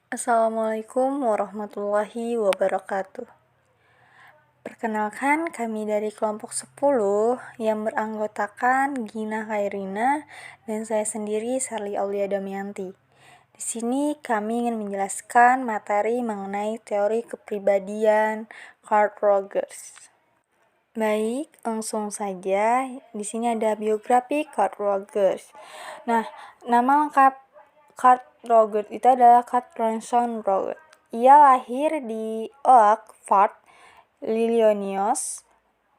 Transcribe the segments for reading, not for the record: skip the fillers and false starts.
Assalamualaikum warahmatullahi wabarakatuh. Perkenalkan, kami dari kelompok 10 yang beranggotakan Gina Khairina dan saya sendiri Sherly Aulia Damayanti. Di sini kami ingin menjelaskan materi mengenai teori kepribadian Carl Rogers. Baik, langsung saja. Di sini ada biografi Carl Rogers. Nah, nama lengkap Carl Rogers itu adalah Carl Ransom Rogers. Ia lahir di Oak Park, Illinois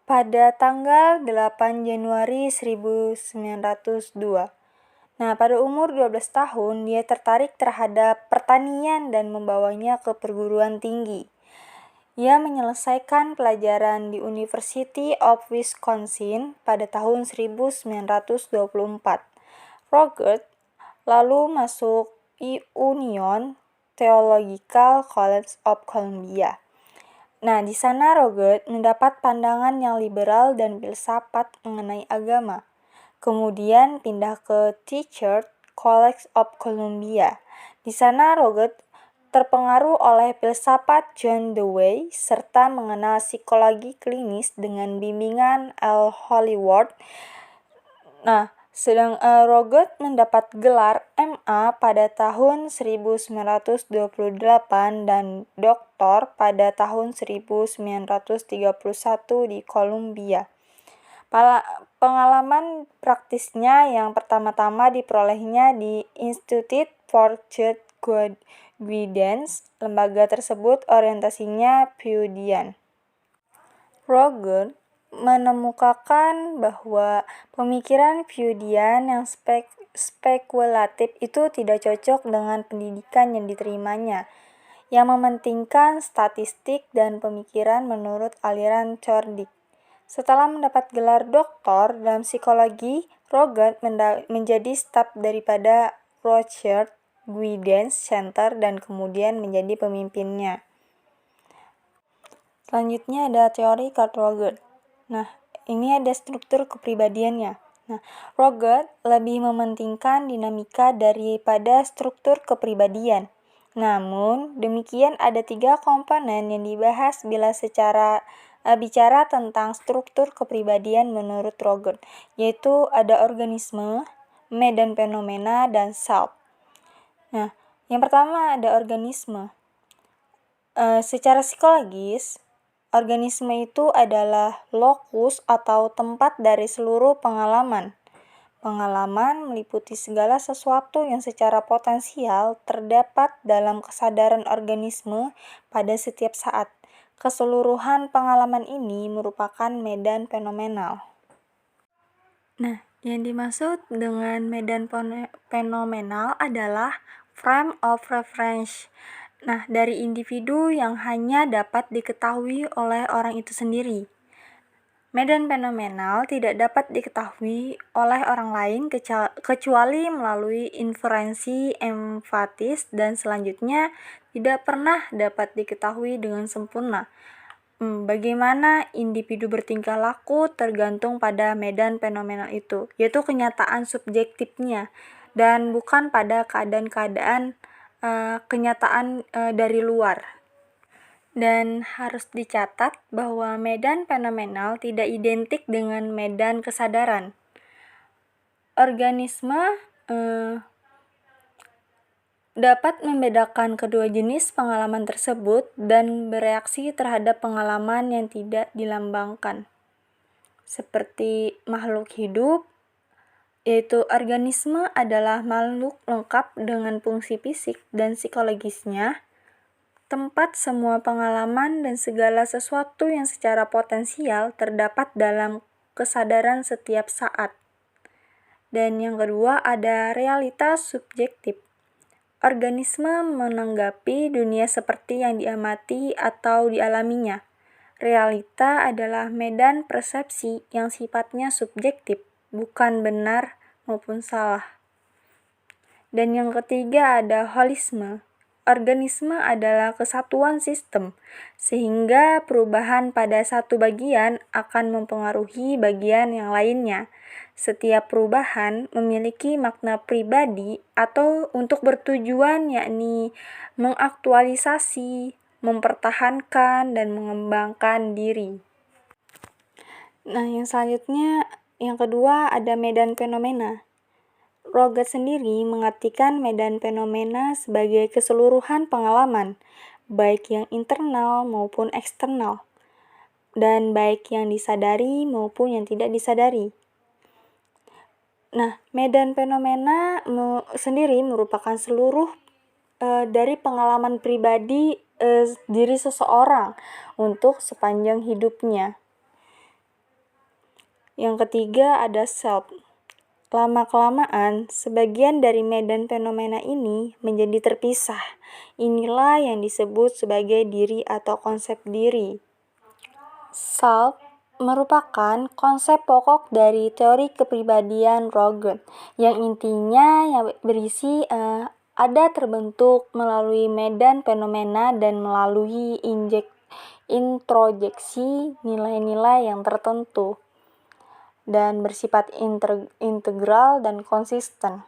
pada tanggal 8 Januari 1902. Nah, pada umur 12 tahun, dia tertarik terhadap pertanian dan membawanya ke perguruan tinggi. Ia menyelesaikan pelajaran di University of Wisconsin pada tahun 1924. Rogers lalu masuk Union Theological College of Columbia. Nah, di sana Rogers mendapat pandangan yang liberal dan filsafat mengenai agama. Kemudian pindah ke Teachers College of Columbia. Di sana Rogers terpengaruh oleh filsafat John Dewey serta mengenal psikologi klinis dengan bimbingan L. Hollywood. Nah, Rogers mendapat gelar MA pada tahun 1928 dan doktor pada tahun 1931 di Columbia. Pengalaman praktisnya yang pertama-tama diperolehnya di Institute for Church Guidance. Lembaga tersebut orientasinya Freudian. Rogers menemukakan bahwa pemikiran Freudian yang spekulatif itu tidak cocok dengan pendidikan yang diterimanya, yang mementingkan statistik dan pemikiran menurut aliran Chordic. Setelah mendapat gelar doktor dalam psikologi, Rogers menjadi staf daripada Rothschild Guidance Center dan kemudian menjadi pemimpinnya. Selanjutnya ada teori Carl Rogers. Nah, ini ada struktur kepribadiannya. Nah, Rogers lebih mementingkan dinamika daripada struktur kepribadian. Namun, demikian ada 3 komponen yang dibahas bila bicara tentang struktur kepribadian menurut Rogers, yaitu ada organisme, medan fenomena, dan self. Nah, yang pertama ada organisme. Secara psikologis, organisme itu adalah lokus atau tempat dari seluruh pengalaman. Pengalaman meliputi segala sesuatu yang secara potensial terdapat dalam kesadaran organisme pada setiap saat. Keseluruhan pengalaman ini merupakan medan fenomenal. Nah, yang dimaksud dengan medan fenomenal adalah frame of reference. Nah, dari individu yang hanya dapat diketahui oleh orang itu sendiri. Medan fenomenal tidak dapat diketahui oleh orang lain kecuali melalui inferensi empatis dan selanjutnya tidak pernah dapat diketahui dengan sempurna. Bagaimana individu bertingkah laku tergantung pada medan fenomenal itu, yaitu kenyataan subjektifnya dan bukan pada keadaan-keadaan kenyataan dari luar. Dan harus dicatat bahwa medan fenomenal tidak identik dengan medan kesadaran. Organisme dapat membedakan kedua jenis pengalaman tersebut dan bereaksi terhadap pengalaman yang tidak dilambangkan. Seperti makhluk hidup, yaitu organisme adalah makhluk lengkap dengan fungsi fisik dan psikologisnya, tempat semua pengalaman dan segala sesuatu yang secara potensial terdapat dalam kesadaran setiap saat. Dan yang kedua ada realitas subjektif. Organisme menanggapi dunia seperti yang diamati atau dialaminya. Realita adalah medan persepsi yang sifatnya subjektif, bukan benar maupun salah. Dan yang ketiga ada holisme. organisme adalah kesatuan sistem, sehingga perubahan pada satu bagian akan mempengaruhi bagian yang lainnya. Setiap perubahan memiliki makna pribadi atau untuk bertujuan, yakni mengaktualisasi, mempertahankan, dan mengembangkan diri. Nah, yang selanjutnya, yang kedua ada medan fenomena. Roget sendiri mengartikan medan fenomena sebagai keseluruhan pengalaman, baik yang internal maupun eksternal, dan baik yang disadari maupun yang tidak disadari. Nah, medan fenomena sendiri merupakan seluruh dari pengalaman pribadi diri seseorang untuk sepanjang hidupnya. Yang ketiga ada self. Lama-kelamaan, sebagian dari medan fenomena ini menjadi terpisah. Inilah yang disebut sebagai diri atau konsep diri. Self merupakan konsep pokok dari teori kepribadian Roget, yang intinya yang berisi ada terbentuk melalui medan fenomena dan melalui introjeksi nilai-nilai yang tertentu dan bersifat integral dan konsisten.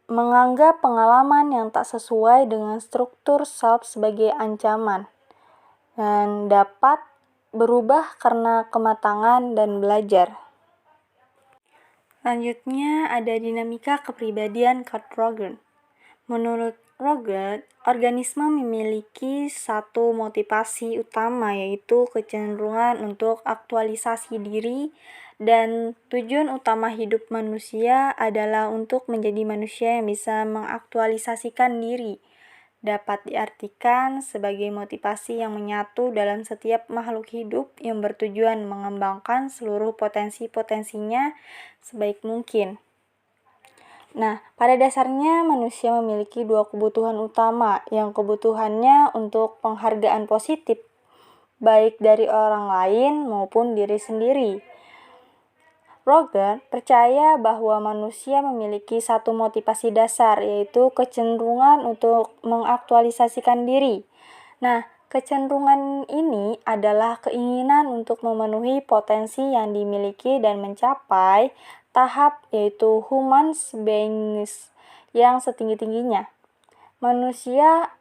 Menganggap pengalaman yang tak sesuai dengan struktur self sebagai ancaman dan dapat berubah karena kematangan dan belajar. Selanjutnya ada dinamika kepribadian Carl Rogers. Menurut Roget, organisme memiliki satu motivasi utama, yaitu kecenderungan untuk aktualisasi diri, dan tujuan utama hidup manusia adalah untuk menjadi manusia yang bisa mengaktualisasikan diri. Dapat diartikan sebagai motivasi yang menyatu dalam setiap makhluk hidup yang bertujuan mengembangkan seluruh potensi-potensinya sebaik mungkin. Nah, pada dasarnya manusia memiliki dua kebutuhan utama, yang kebutuhannya untuk penghargaan positif, baik dari orang lain maupun diri sendiri. Roger percaya bahwa manusia memiliki satu motivasi dasar, yaitu kecenderungan untuk mengaktualisasikan diri. Nah, kecenderungan ini adalah keinginan untuk memenuhi potensi yang dimiliki dan mencapai tahap yaitu human beingness yang setinggi-tingginya. Manusia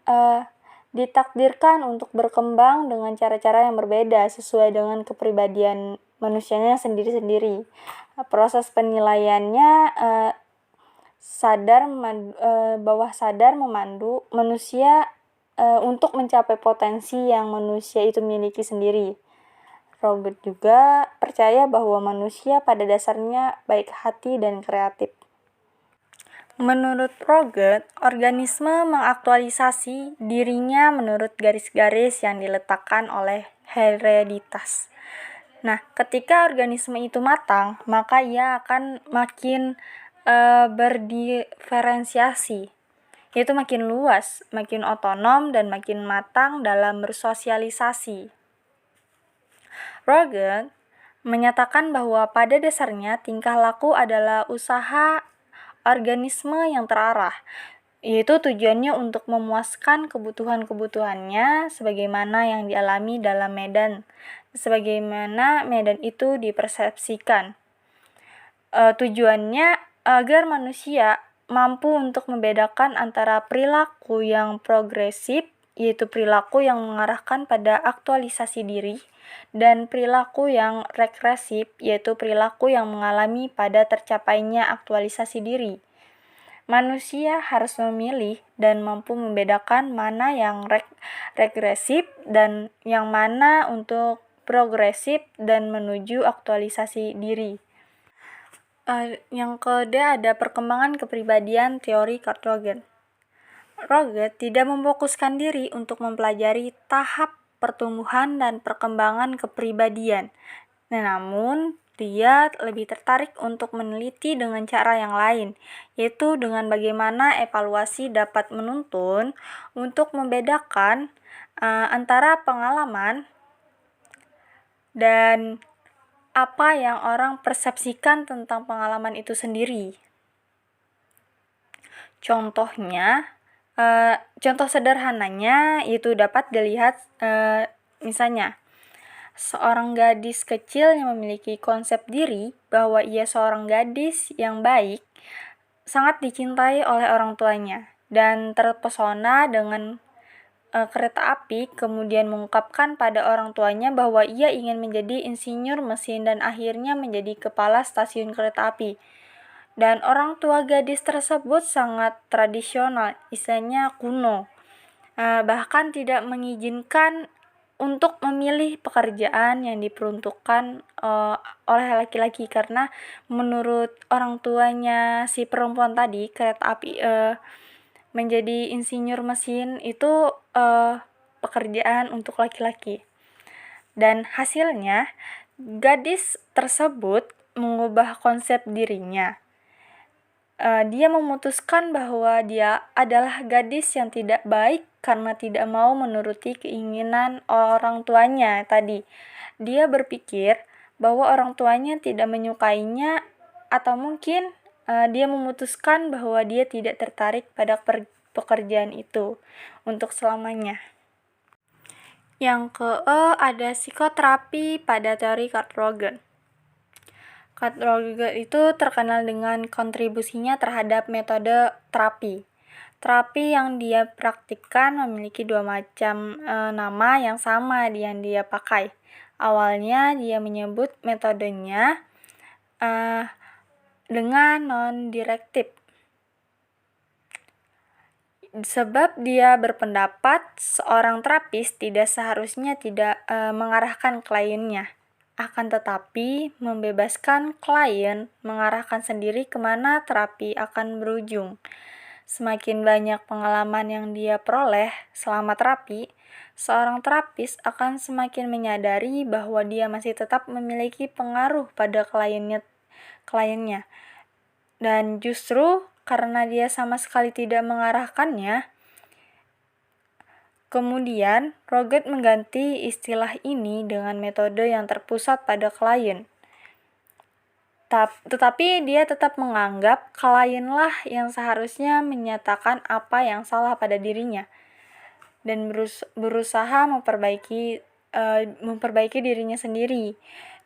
ditakdirkan untuk berkembang dengan cara-cara yang berbeda sesuai dengan kepribadian manusianya sendiri-sendiri. Proses penilaiannya bawah sadar memandu manusia untuk mencapai potensi yang manusia itu miliki sendiri. Roget juga percaya bahwa manusia pada dasarnya baik hati dan kreatif. Menurut Roget, organisme mengaktualisasi dirinya menurut garis-garis yang diletakkan oleh hereditas. Nah, ketika organisme itu matang, maka ia akan makin berdiferensiasi, yaitu makin luas, makin otonom, dan makin matang dalam bersosialisasi. Roget menyatakan bahwa pada dasarnya tingkah laku adalah usaha organisme yang terarah, yaitu tujuannya untuk memuaskan kebutuhan-kebutuhannya sebagaimana yang dialami dalam medan, sebagaimana medan itu dipersepsikan. Tujuannya agar manusia mampu untuk membedakan antara perilaku yang progresif, yaitu perilaku yang mengarahkan pada aktualisasi diri, dan perilaku yang regresif, yaitu perilaku yang mengalami pada tercapainya aktualisasi diri. Manusia harus memilih dan mampu membedakan mana yang regresif dan yang mana untuk progresif dan menuju aktualisasi diri. Yang kedua ada perkembangan kepribadian teori Carl Rogers. Roget tidak memfokuskan diri untuk mempelajari tahap pertumbuhan dan perkembangan kepribadian. Namun, dia lebih tertarik untuk meneliti dengan cara yang lain, yaitu dengan bagaimana evaluasi dapat menuntun untuk membedakan antara pengalaman dan apa yang orang persepsikan tentang pengalaman itu sendiri. Contohnya, Contoh sederhananya itu dapat dilihat misalnya seorang gadis kecil yang memiliki konsep diri bahwa ia seorang gadis yang baik sangat dicintai oleh orang tuanya dan terpesona dengan kereta api, kemudian mengungkapkan pada orang tuanya bahwa ia ingin menjadi insinyur mesin dan akhirnya menjadi kepala stasiun kereta api. Dan orang tua gadis tersebut sangat tradisional, istilahnya kuno, bahkan tidak mengizinkan untuk memilih pekerjaan yang diperuntukkan oleh laki-laki, karena menurut orang tuanya si perempuan tadi, kereta api menjadi insinyur mesin itu pekerjaan untuk laki-laki. Dan hasilnya gadis tersebut mengubah konsep dirinya. Dia memutuskan bahwa dia adalah gadis yang tidak baik karena tidak mau menuruti keinginan orang tuanya tadi. Dia berpikir bahwa orang tuanya tidak menyukainya, atau mungkin dia memutuskan bahwa dia tidak tertarik pada pekerjaan itu untuk selamanya. Yang ada psikoterapi pada teori Carl Rogers. Carl Rogers itu terkenal dengan kontribusinya terhadap metode terapi. Terapi yang dia praktikkan memiliki dua macam nama yang sama yang dia pakai. Awalnya dia menyebut metodenya dengan non-direktif. Sebab dia berpendapat seorang terapis tidak seharusnya tidak mengarahkan kliennya, akan tetapi membebaskan klien mengarahkan sendiri kemana terapi akan berujung. Semakin banyak pengalaman yang dia peroleh selama terapi, seorang terapis akan semakin menyadari bahwa dia masih tetap memiliki pengaruh pada kliennya. Dan justru karena dia sama sekali tidak mengarahkannya, kemudian Rogers mengganti istilah ini dengan metode yang terpusat pada klien. Tetapi dia tetap menganggap klienlah yang seharusnya menyatakan apa yang salah pada dirinya dan berusaha memperbaiki dirinya sendiri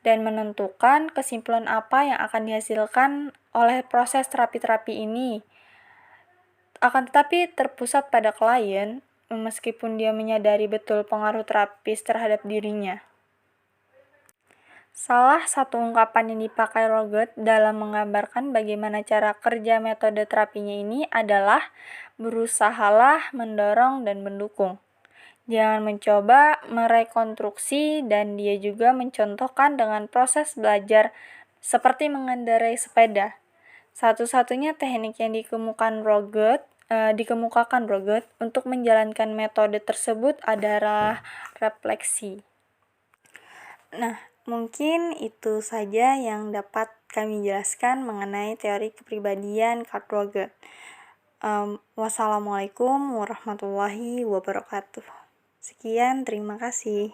dan menentukan kesimpulan apa yang akan dihasilkan oleh proses terapi-terapi ini. Akan tetapi terpusat pada klien, meskipun dia menyadari betul pengaruh terapis terhadap dirinya. Salah satu ungkapan yang dipakai Rogers dalam menggambarkan bagaimana cara kerja metode terapinya ini adalah berusahalah mendorong dan mendukung. Jangan mencoba merekonstruksi, dan dia juga mencontohkan dengan proses belajar seperti mengendarai sepeda. Satu-satunya teknik yang dikemukakan Rogers untuk menjalankan metode tersebut adalah refleksi. Nah, mungkin itu saja yang dapat kami jelaskan mengenai teori kepribadian Carl Rogers. Wassalamualaikum warahmatullahi wabarakatuh. Sekian, terima kasih.